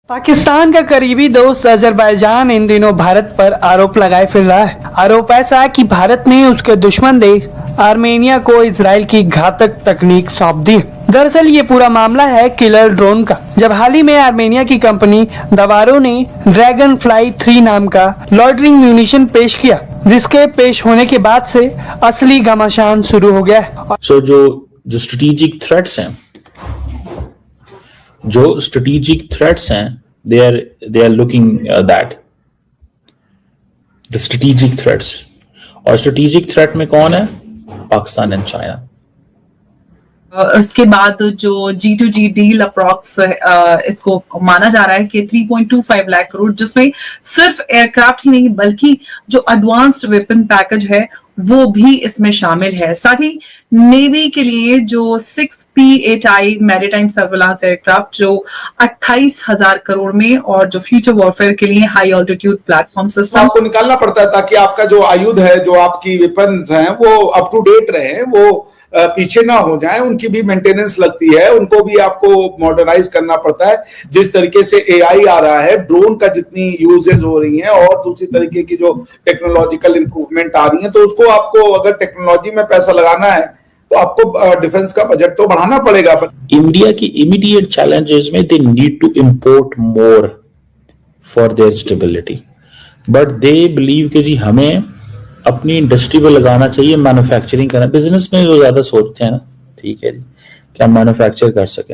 पाकिस्तान का करीबी दोस्त अजरबैजान इन दिनों भारत पर आरोप लगाए फिर रहा है। आरोप ऐसा है कि भारत ने उसके दुश्मन देश आर्मेनिया को इजराइल की घातक तकनीक सौंप दी। दरअसल ये पूरा मामला है किलर ड्रोन का, जब हाल ही में आर्मेनिया की कंपनी दवारो ने ड्रैगन फ्लाई 3 नाम का लॉइटरिंग म्यूनिशन पेश किया, जिसके पेश होने के बाद से असली घमासान शुरू हो गया है। जो स्ट्रेटेजिक थ्रेट्स हैं, they are looking that the strategic threats, और strategic threat में कौन है? Pakistan and China. उसके बाद जो G2G डील अप्रॉक्स इसको माना जा रहा है कि 3.25 लाख करोड़, जिसमें सिर्फ एयरक्राफ्ट ही नहीं बल्कि जो एडवांस्ड वेपन पैकेज है वो भी इसमें शामिल है। साथ ही नेवी के लिए जो 6P8I मैरीटाइम सर्विलांस एयरक्राफ्ट जो 28,000 करोड़ में, और जो फ्यूचर वॉरफेयर के लिए हाई ऑल्टीट्यूड प्लेटफॉर्म सिस्टम आपको निकालना पड़ता है ताकि आपका जो आयुध है, जो आपकी वेपन्स हैं, वो अप टू डेट रहे, वो पीछे ना हो जाए। उनकी भी मेंटेनेंस लगती है, उनको भी आपको मॉडर्नाइज करना पड़ता है। जिस तरीके से AI आ रहा है, ड्रोन का जितनी यूजेज हो रही है और दूसरी तरीके की जो टेक्नोलॉजिकल इंप्रूवमेंट आ रही है, तो उसको आपको अगर टेक्नोलॉजी में पैसा लगाना है तो आपको डिफेंस का बजट तो बढ़ाना पड़ेगा। इंडिया की इमीडिएट चैलेंजेस में they need to import more for their stability, but they believe कि जी हमें अपनी इंडस्ट्री पे लगाना चाहिए, मैन्युफैक्चरिंग करना। बिजनेस में वो ज्यादा सोचते हैं ना, ठीक है जी, क्या मैन्युफैक्चर कर सके।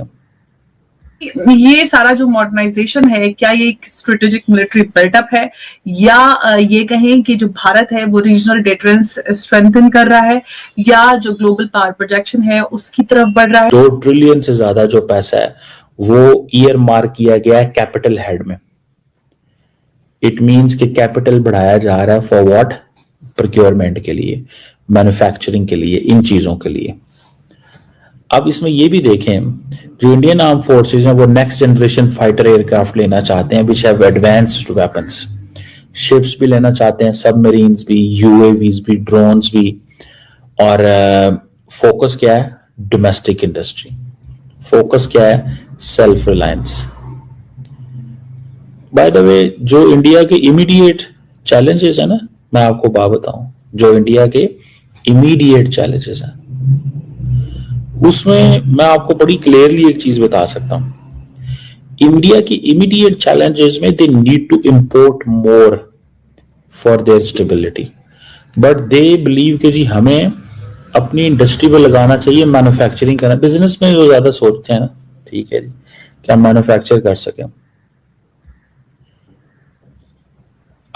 ये सारा जो मॉडर्नाइजेशन है, क्या ये एक स्ट्रेटेजिक मिलिट्री बिल्टअप है, या ये कहें कि जो भारत है वो रीजनल डिफरेंस स्ट्रेंथन कर रहा है, या जो ग्लोबल पावर प्रोजेक्शन है उसकी तरफ बढ़ रहा है। 2 ट्रिलियन से ज्यादा जो पैसा है वो ईयर मार्क किया गया है कैपिटल हेड में। इट मींस कि कैपिटल बढ़ाया जा रहा है फॉर व्हाट? प्रोक्योरमेंट के लिए, मैन्युफैक्चरिंग के लिए, इन चीजों के लिए। अब इसमें ये भी देखें, जो इंडियन आर्म फोर्सेस हैं वो नेक्स्ट जनरेशन फाइटर एयरक्राफ्ट लेना चाहते हैं, which have advanced weapons. Ships भी लेना चाहते हैं, सबमरीन्स भी, UAVs भी, ड्रोन्स भी। और फोकस क्या है? Domestic industry. फोकस क्या है? Self reliance. By the way, जो इंडिया के इमीडिएट चैलेंजेस है ना, मैं आपको बात बताऊं, जो इंडिया के इमीडिएट चैलेंजेस हैं उसमें मैं आपको बड़ी क्लियरली एक चीज बता सकता हूं। इंडिया की इमीडिएट चैलेंजेस में they need to import more for their stability, but they believe कि जी हमें अपनी इंडस्ट्री पे लगाना चाहिए, मैन्युफैक्चरिंग करना। बिजनेस में वो ज्यादा सोचते हैं ना, ठीक है जी, क्या मैन्युफैक्चर कर सके।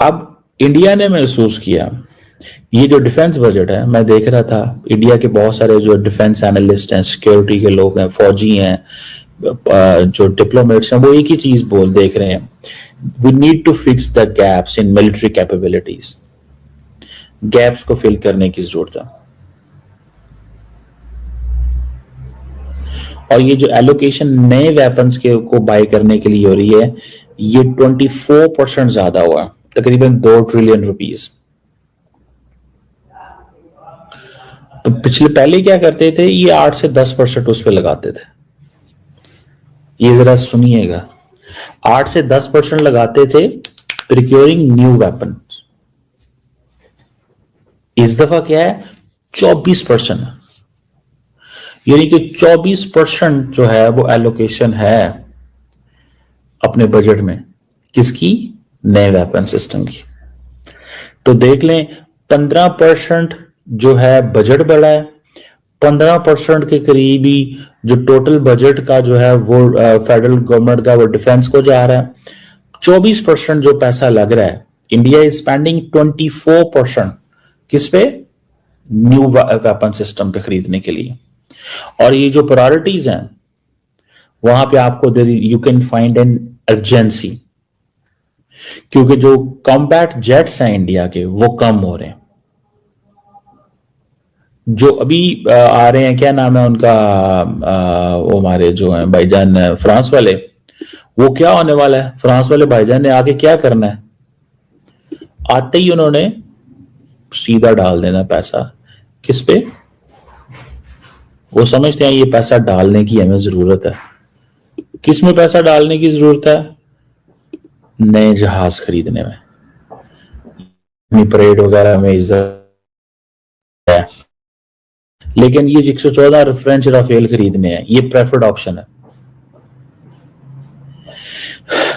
अब इंडिया ने महसूस किया, ये जो डिफेंस बजट है, मैं देख रहा था इंडिया के बहुत सारे जो डिफेंस एनालिस्ट हैं, सिक्योरिटी के लोग हैं, फौजी हैं, जो डिप्लोमेट्स हैं, वो एक ही चीज देख रहे हैं, we need to fix the gaps in military capabilities. Gaps को फिल करने की जरूरत है। और ये जो एलोकेशन नए वेपन्स के को बाय करने के लिए हो रही है, ये 24% ज्यादा हुआ, तकरीबन 2 ट्रिलियन रुपीस। तो पहले क्या करते थे, ये 8 से 10% उस पर लगाते थे। ये जरा सुनिएगा, 8 से 10% लगाते थे प्रिक्योरिंग न्यू वेपन। इस दफा क्या है? 24%। यानी कि 24% जो है वो एलोकेशन है अपने बजट में, किसकी? नए वेपन सिस्टम की। तो देख लें, 15% जो है बजट बढ़ा है, 15% के करीब ही जो टोटल बजट का जो है वो फेडरल गवर्नमेंट का वो डिफेंस को जा रहा है। 24% जो पैसा लग रहा है, इंडिया इज स्पेंडिंग 24% किस पे? न्यू वेपन सिस्टम पे खरीदने के लिए। और ये जो प्रायोरिटीज हैं वहां पे आपको you can find an urgency, क्योंकि जो कॉम्बैट जेट्स हैं इंडिया के वो कम हो रहे हैं। जो अभी आ रहे हैं, क्या नाम है उनका, वो हमारे जो हैं भाईजान फ्रांस वाले, वो क्या होने वाला है? फ्रांस वाले भाईजान ने आके क्या करना है? आते ही उन्होंने सीधा डाल देना पैसा किस पे? वो समझते हैं ये पैसा डालने की हमें जरूरत है। किस में पैसा डालने की जरूरत है? नए जहाज खरीदने में, अपनी परेड वगैरह में इज्जत है, लेकिन ये 114 फ्रेंच राफेल खरीदने हैं, ये प्रेफर्ड ऑप्शन है।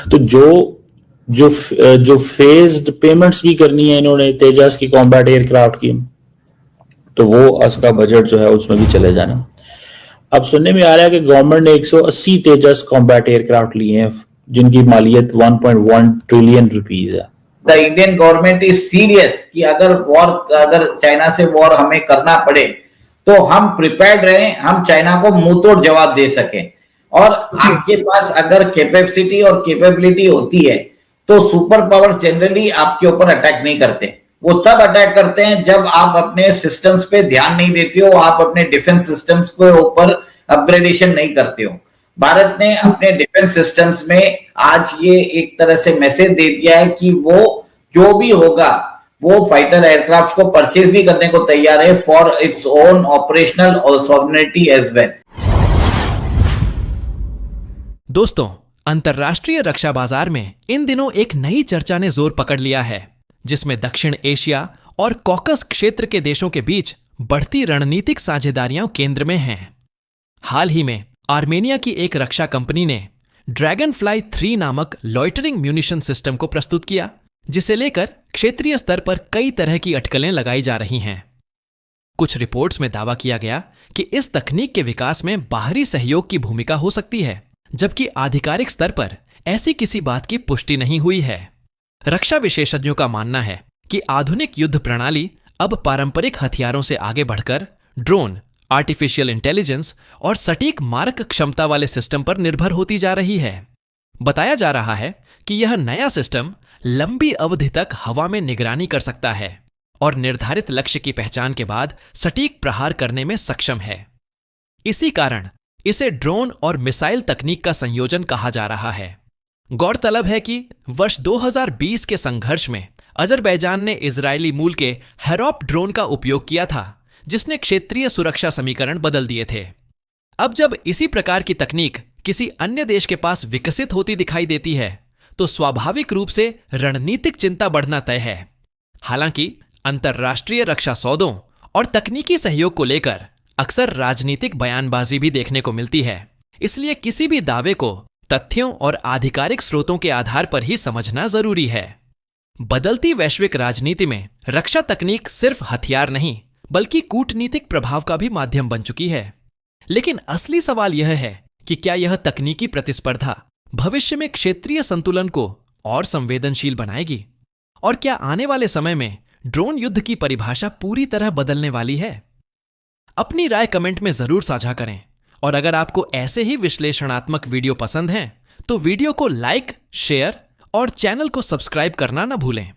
तो जो फेज्ड पेमेंट्स भी करनी है इन्होंने तेजस की कॉम्बैट एयरक्राफ्ट की, तो वो उसका बजट जो है उसमें भी चले जाना। अब सुनने में आ रहा है कि गवर्नमेंट ने 180 तेजस कॉम्बैट एयरक्राफ्ट लिए हैं जिनकी मालियत 1.1 ट्रिलियन रुपीज है। The Indian government is serious कि अगर चाइना से वॉर हमें करना पड़े तो हम प्रिपेयर्ड रहें, हम चाइना को मुंह तोड़ जवाब दे सकें। और आपके पास अगर कैपेसिटी और कैपेबिलिटी होती है तो सुपर पावर जनरली आपके ऊपर अटैक नहीं करते, वो तब अटैक करते हैं जब आप अपने सिस्टम्स पे ध्यान नहीं देते हो, आप अपने डिफेंस सिस्टम्स के ऊपर अपग्रेडेशन नहीं करते हो। भारत ने अपने डिफेंस सिस्टम्स में आज ये एक तरह से मैसेज दे दिया है कि वो जो भी होगा वो फाइटर एयरक्राफ्ट को परचेज भी करने को तैयार है फॉर इट्स ओन ऑपरेशनल और सॉवरेनिटी एज वेल। दोस्तों, अंतर्राष्ट्रीय रक्षा बाजार में इन दिनों एक नई चर्चा ने जोर पकड़ लिया है, जिसमें दक्षिण एशिया और कॉकस क्षेत्र के देशों के बीच बढ़ती रणनीतिक साझेदारियां केंद्र में हैं। हाल ही में आर्मेनिया की एक रक्षा कंपनी ने ड्रैगन फ्लाई 3 नामक लॉइटरिंग म्यूनिशन सिस्टम को प्रस्तुत किया, जिसे लेकर क्षेत्रीय स्तर पर कई तरह की अटकलें लगाई जा रही हैं। कुछ रिपोर्ट्स में दावा किया गया कि इस तकनीक के विकास में बाहरी सहयोग की भूमिका हो सकती है, जबकि आधिकारिक स्तर पर ऐसी किसी बात की पुष्टि नहीं हुई है। रक्षा विशेषज्ञों का मानना है कि आधुनिक युद्ध प्रणाली अब पारंपरिक हथियारों से आगे बढ़कर ड्रोन, आर्टिफिशियल इंटेलिजेंस और सटीक मारक क्षमता वाले सिस्टम पर निर्भर होती जा रही है। बताया जा रहा है कि यह नया सिस्टम लंबी अवधि तक हवा में निगरानी कर सकता है और निर्धारित लक्ष्य की पहचान के बाद सटीक प्रहार करने में सक्षम है। इसी कारण इसे ड्रोन और मिसाइल तकनीक का संयोजन कहा जा रहा है। गौरतलब है कि वर्ष 2020 के संघर्ष में अजरबैजान ने इजरायली मूल के हेरोप ड्रोन का उपयोग किया था, जिसने क्षेत्रीय सुरक्षा समीकरण बदल दिए थे। अब जब इसी प्रकार की तकनीक किसी अन्य देश के पास विकसित होती दिखाई देती है, तो स्वाभाविक रूप से रणनीतिक चिंता बढ़ना तय है। हालांकि अंतर्राष्ट्रीय रक्षा सौदों और तकनीकी सहयोग को लेकर अक्सर राजनीतिक बयानबाजी भी देखने को मिलती है, इसलिए किसी भी दावे को तथ्यों और आधिकारिक स्रोतों के आधार पर ही समझना जरूरी है। बदलती वैश्विक राजनीति में रक्षा तकनीक सिर्फ हथियार नहीं, बल्कि कूटनीतिक प्रभाव का भी माध्यम बन चुकी है। लेकिन असली सवाल यह है कि क्या यह तकनीकी प्रतिस्पर्धा भविष्य में क्षेत्रीय संतुलन को और संवेदनशील बनाएगी, और क्या आने वाले समय में ड्रोन युद्ध की परिभाषा पूरी तरह बदलने वाली है? अपनी राय कमेंट में जरूर साझा करें, और अगर आपको ऐसे ही विश्लेषणात्मक वीडियो पसंद हैं तो वीडियो को लाइक, शेयर और चैनल को सब्सक्राइब करना न भूलें।